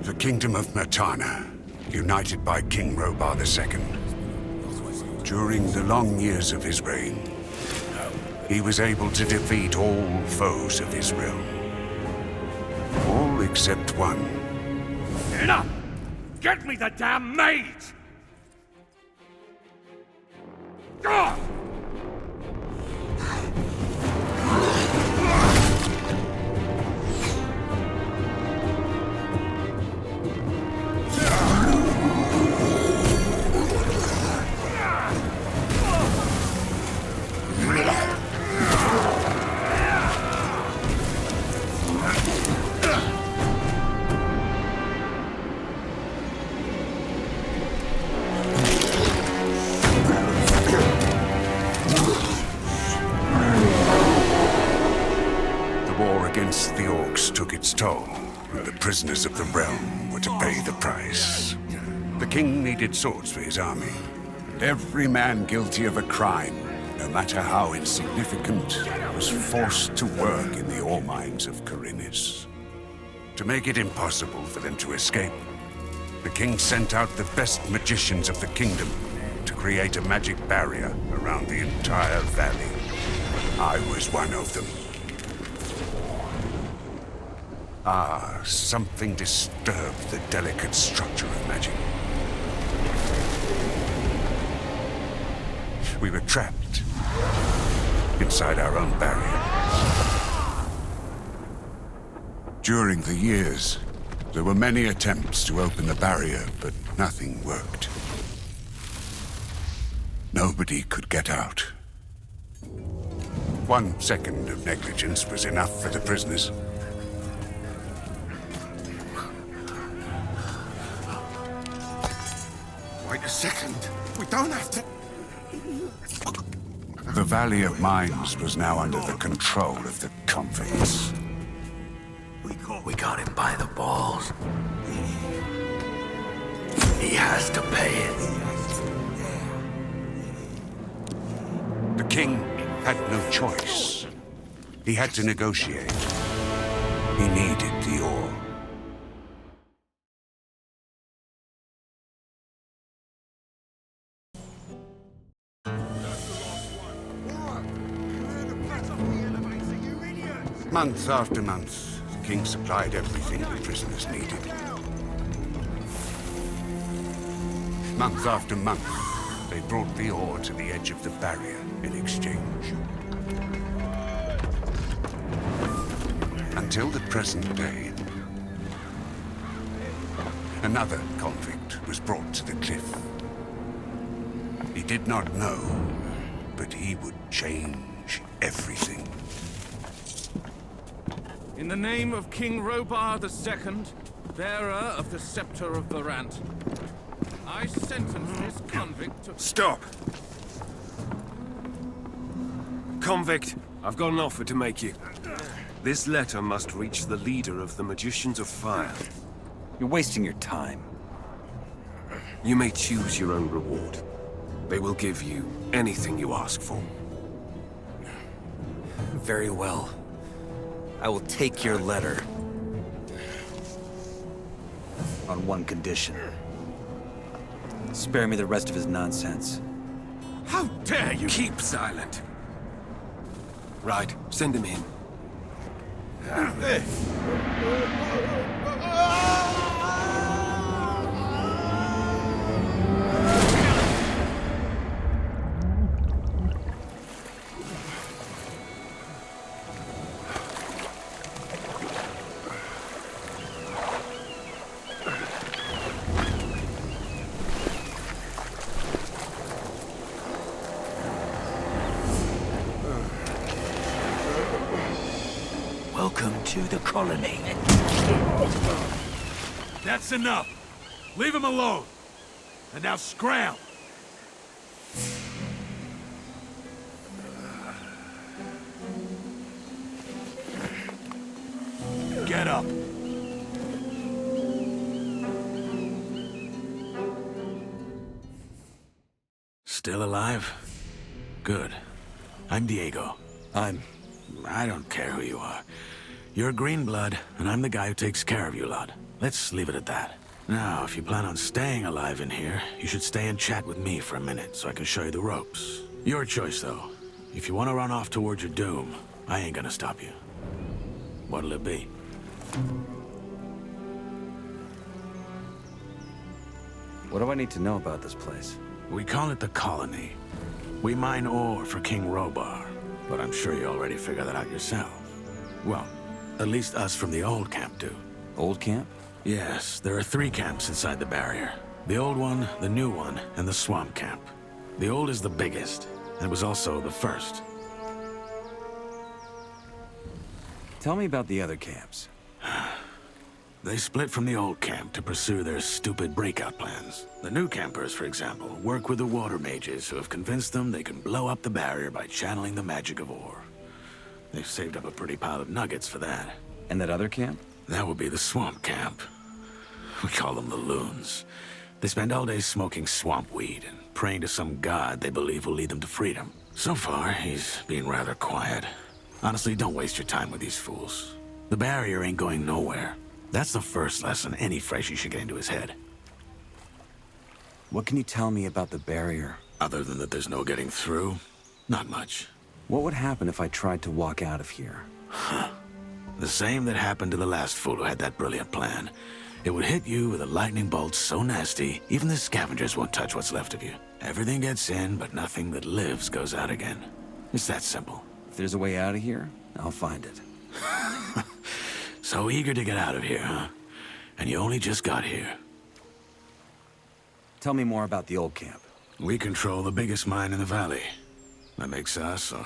The kingdom of Mertana, united by King Robar II. During the long years of his reign, he was able to defeat all foes of his realm. All except one. Enough! Get me the damn mage! God! Against the orcs took its toll, and the prisoners of the realm were to pay the price. The king needed swords for his army, and every man guilty of a crime, no matter how insignificant, was forced to work in the ore mines of Khorinis. To make it impossible for them to escape, the king sent out the best magicians of the kingdom to create a magic barrier around the entire valley. I was one of them. Something disturbed the delicate structure of magic. We were trapped inside our own barrier. During the years, there were many attempts to open the barrier, but nothing worked. Nobody could get out. 1 second of negligence was enough for the prisoners. Wait a second. We don't have to... The Valley of Mines was now under the control of the convicts. We got him by the balls. He has to pay it. The king had no choice. He had to negotiate. He needed the ore. Month after month, the king supplied everything the prisoners needed. Month after month, they brought the ore to the edge of the barrier in exchange. Until the present day, another convict was brought to the cliff. He did not know, but he would change everything. In the name of King Robar II, bearer of the Scepter of Varant, I sentence this convict to... Stop! Convict, I've got an offer to make you. This letter must reach the leader of the Magicians of Fire. You're wasting your time. You may choose your own reward. They will give you anything you ask for. Very well. I will take your letter. On one condition. Spare me the rest of his nonsense. How dare you keep silent? Right, send him in. Welcome to the colony. That's enough. Leave him alone. And now scram. Get up. Still alive? Good. I'm Diego. I'm... I don't care who you are. You're a Greenblood, and I'm the guy who takes care of you lot. Let's leave it at that. Now, if you plan on staying alive in here, you should stay and chat with me for a minute so I can show you the ropes. Your choice, though. If you want to run off towards your doom, I ain't gonna stop you. What'll it be? What do I need to know about this place? We call it the Colony. We mine ore for King Robar, but I'm sure you already figured that out yourself. Well, at least us from the old camp do. Old camp? Yes, there are 3 camps inside the barrier. The old one, the new one, and the swamp camp. The old is the biggest, and it was also the first. Tell me about the other camps. They split from the old camp to pursue their stupid breakout plans. The new campers, for example, work with the water mages who have convinced them they can blow up the barrier by channeling the magic of ore. They've saved up a pretty pile of nuggets for that. And that other camp? That would be the swamp camp. We call them the loons. They spend all day smoking swamp weed and praying to some god they believe will lead them to freedom. So far, he's been rather quiet. Honestly, don't waste your time with these fools. The barrier ain't going nowhere. That's the first lesson any freshie should get into his head. What can you tell me about the barrier? Other than that there's no getting through, not much. What would happen if I tried to walk out of here? The same that happened to the last fool who had that brilliant plan. It would hit you with a lightning bolt so nasty, even the scavengers won't touch what's left of you. Everything gets in, but nothing that lives goes out again. It's that simple. If there's a way out of here, I'll find it. So eager to get out of here, huh? And you only just got here. Tell me more about the old camp. We control the biggest mine in the valley. That makes us, or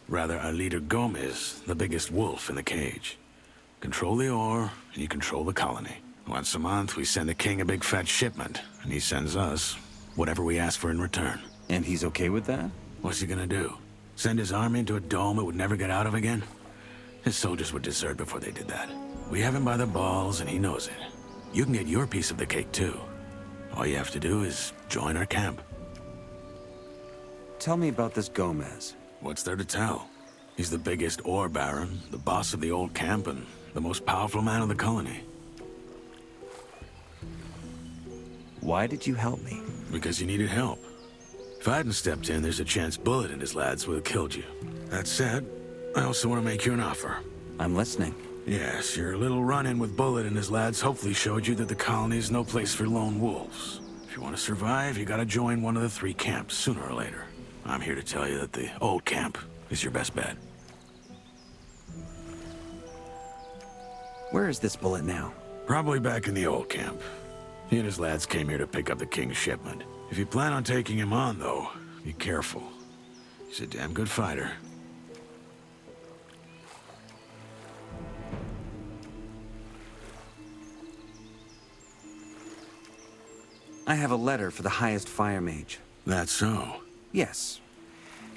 rather our leader Gomez, the biggest wolf in the cage. Control the ore, and you control the colony. Once a month, we send the king a big fat shipment, and he sends us whatever we ask for in return. And he's okay with that? What's he gonna do? Send his army into a dome it would never get out of again? His soldiers would desert before they did that. We have him by the balls, and he knows it. You can get your piece of the cake, too. All you have to do is join our camp. Tell me about this Gomez. What's there to tell? He's the biggest ore baron, the boss of the old camp, and the most powerful man of the colony. Why did you help me? Because you needed help. If I hadn't stepped in, there's a chance Bullet and his lads would have killed you. That said, I also want to make you an offer. I'm listening. Yes, your little run-in with Bullet and his lads hopefully showed you that the colony is no place for lone wolves. If you want to survive, you gotta join one of the 3 camps, sooner or later. I'm here to tell you that the old camp is your best bet. Where is this Bullet now? Probably back in the old camp. He and his lads came here to pick up the king's shipment. If you plan on taking him on, though, be careful. He's a damn good fighter. I have a letter for the highest fire mage. That's so. Yes.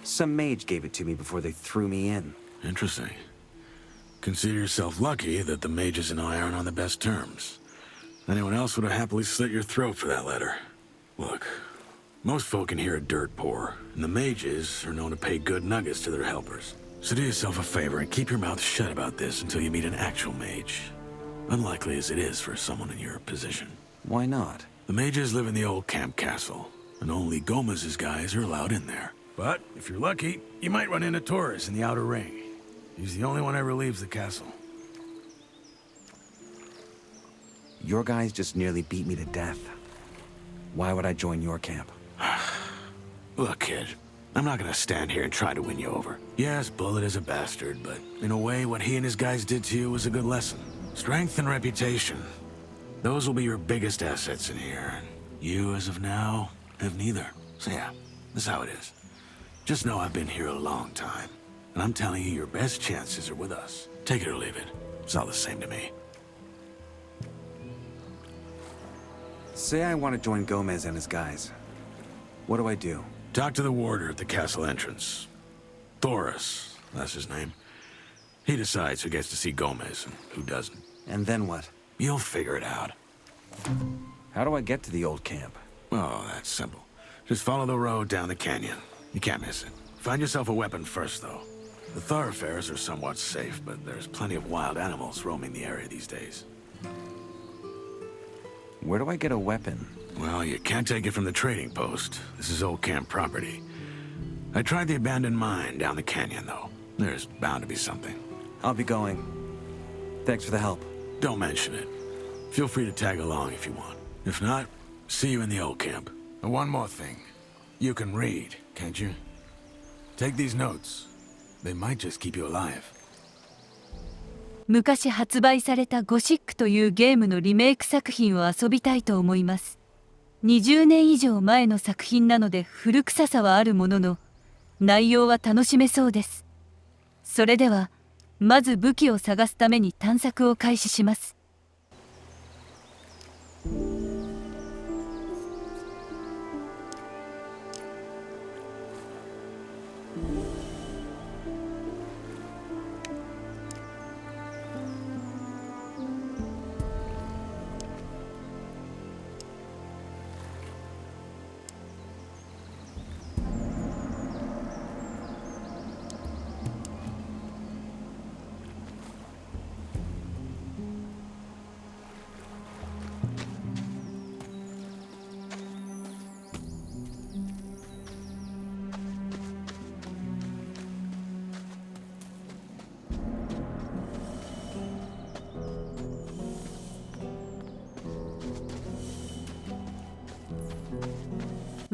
Some mage gave it to me before they threw me in. Interesting. Consider yourself lucky that the mages and I aren't on the best terms. Anyone else would have happily slit your throat for that letter. Look, most folk in here are dirt poor, and the mages are known to pay good nuggets to their helpers. So do yourself a favor and keep your mouth shut about this until you meet an actual mage. Unlikely as it is for someone in your position. Why not? The mages live in the old camp castle, and only Gomez's guys are allowed in there. But if you're lucky, you might run into Torres in the outer ring. He's the only one ever leaves the castle. Your guys just nearly beat me to death. Why would I join your camp? Look, kid, I'm not gonna stand here and try to win you over. Yes, Bullet is a bastard, but in a way, what he and his guys did to you was a good lesson. Strength and reputation. Those will be your biggest assets in here, and you, as of now, have neither. So yeah, that's how it is. Just know I've been here a long time, and I'm telling you your best chances are with us. Take it or leave it. It's all the same to me. Say I want to join Gomez and his guys. What do I do? Talk to the warder at the castle entrance. Thoris, that's his name. He decides who gets to see Gomez and who doesn't. And then what? You'll figure it out. How do I get to the old camp? Oh, that's simple. Just follow the road down the canyon. You can't miss it. Find yourself a weapon first, though. The thoroughfares are somewhat safe, but there's plenty of wild animals roaming the area these days. Where do I get a weapon? Well, you can't take it from the trading post. This is old camp property. I tried the abandoned mine down the canyon, though. There's bound to be something. I'll be going. Thanks for the help. Don't mention it. Feel free to tag along if you want. If not, see you in the old camp. And one more thing. You can read, can't you? Take these notes. They might just keep you alive. 昔発売されたゴシックというゲームのリメイク作品を遊びたいと思います。20年以上前の作品なので古臭さはあるものの、内容は楽しめそうです。それでは、まず武器を探すために探索を開始します。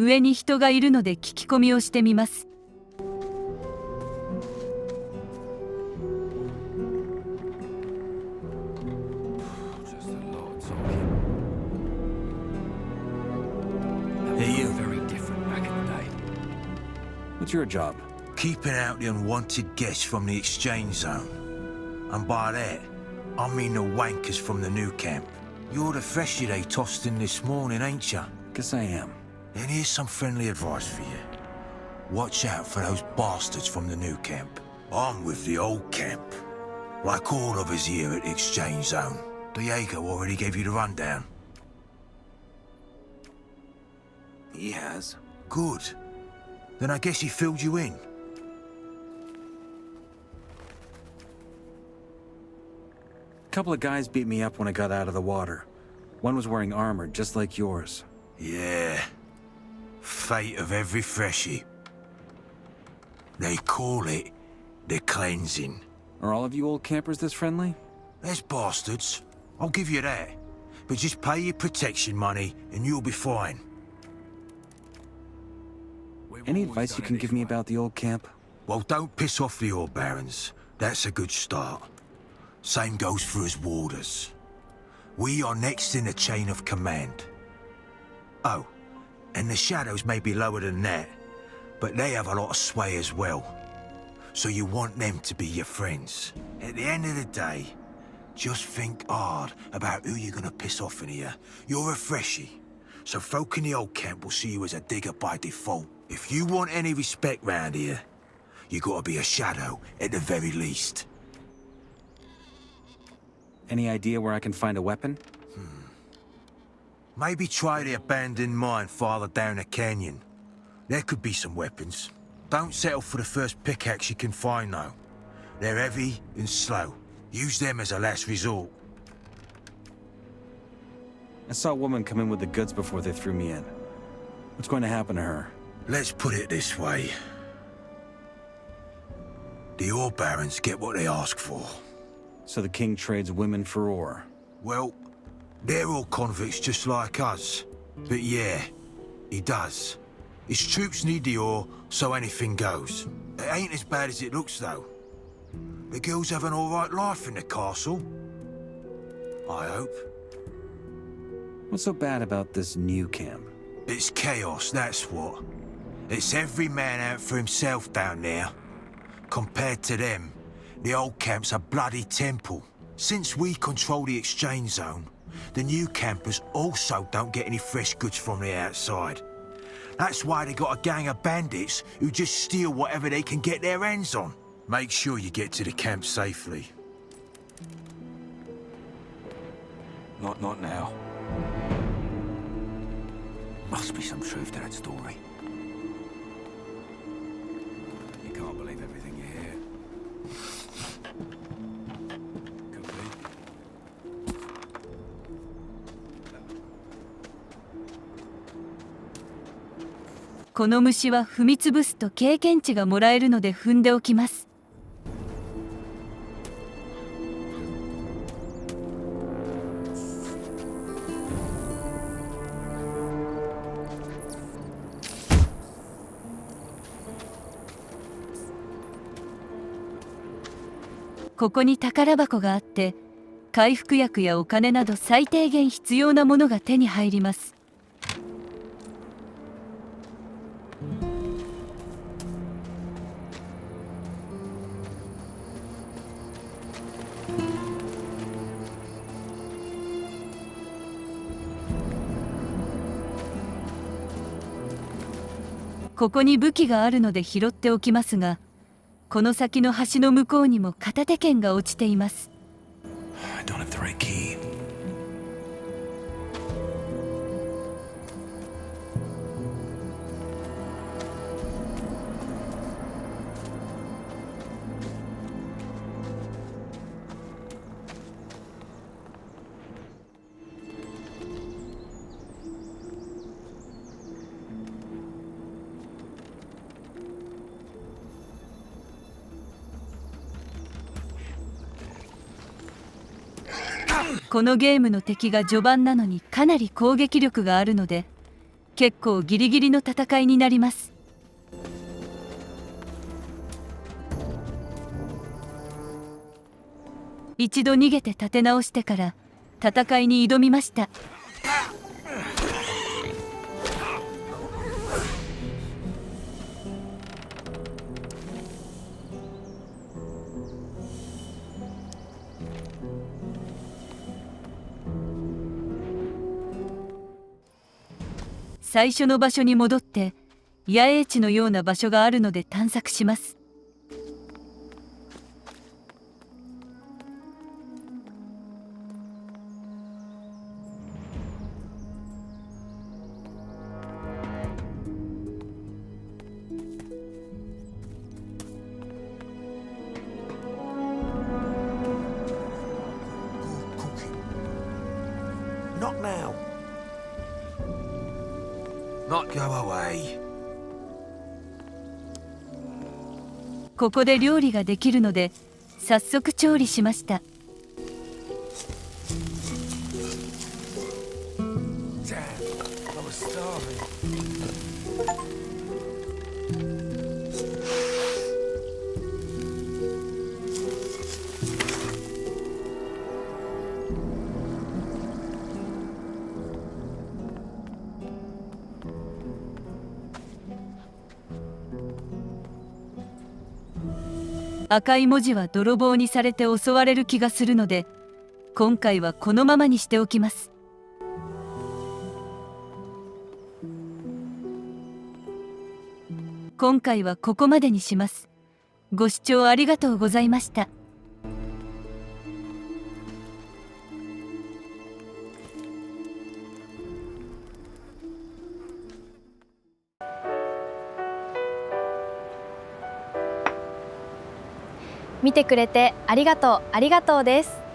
上に人がいるので聞き込みをしてみます。What's your job? Keeping out the unwanted guests from the exchange zone. And by that, I mean the wankers from the new camp. You're the freshie they tossed in this morning, ain't ya? Guess I am. Then here's some friendly advice for you. Watch out for those bastards from the new camp. I'm with the old camp. Like all of us here at the exchange zone. Diego already gave you the rundown. He has. Good. Then I guess he filled you in. A couple of guys beat me up when I got out of the water. One was wearing armor, just like yours. Yeah. Fate of every freshie. They call it the cleansing. Are all of you old campers this friendly? There's bastards. I'll give you that. But just pay your protection money and you'll be fine. Any advice you can give me about the old camp? Well, don't piss off the old barons. That's a good start. Same goes for us warders. We are next in the chain of command. Oh, and the shadows may be lower than that, but they have a lot of sway as well. So you want them to be your friends. At the end of the day, just think hard about who you're gonna piss off in here. You're a freshie, so folk in the old camp will see you as a digger by default. If you want any respect round here, you gotta be a shadow at the very least. Any idea where I can find a weapon? Maybe try the abandoned mine farther down the canyon. There could be some weapons. Don't settle for the first pickaxe you can find, though. They're heavy and slow. Use them as a last resort. I saw a woman come in with the goods before they threw me in. What's going to happen to her? Let's put it this way. The ore barons get what they ask for. So the king trades women for ore. Well, they're all convicts just like us. But yeah, he does. His troops need the ore, so anything goes. It ain't as bad as it looks, though. The girls have an alright life in the castle. I hope. What's so bad about this new camp? It's chaos, that's what. It's every man out for himself down there. Compared to them, the old camp's a bloody temple. Since we control the exchange zone, the new campers also don't get any fresh goods from the outside. That's why they got a gang of bandits who just steal whatever they can get their hands on. Make sure you get to the camp safely. Not now. Must be some truth to that story. You can't believe everything you hear. この虫は踏みつぶすと経験値がもらえるので踏んでおきます。ここに宝箱があって、回復薬やお金など最低限必要なものが手に入ります。ここに武器があるので拾っておきますが、この先の橋の向こうにも片手剣が落ちています。I don't have the right key. このゲームの敵が序盤なのにかなり攻撃力があるので、結構ギリギリの戦いになります。一度逃げて立て直してから戦いに挑みました。最初の場所に戻って野営地のような場所があるので探索します。Not now. Not go away. ここで料理ができるので早速調理しました。赤い文字は泥棒にされて襲われる気がするので、今回はこのままにしておきます。今回はここまでにします。ご視聴ありがとうございました。見てくれてありがとうです。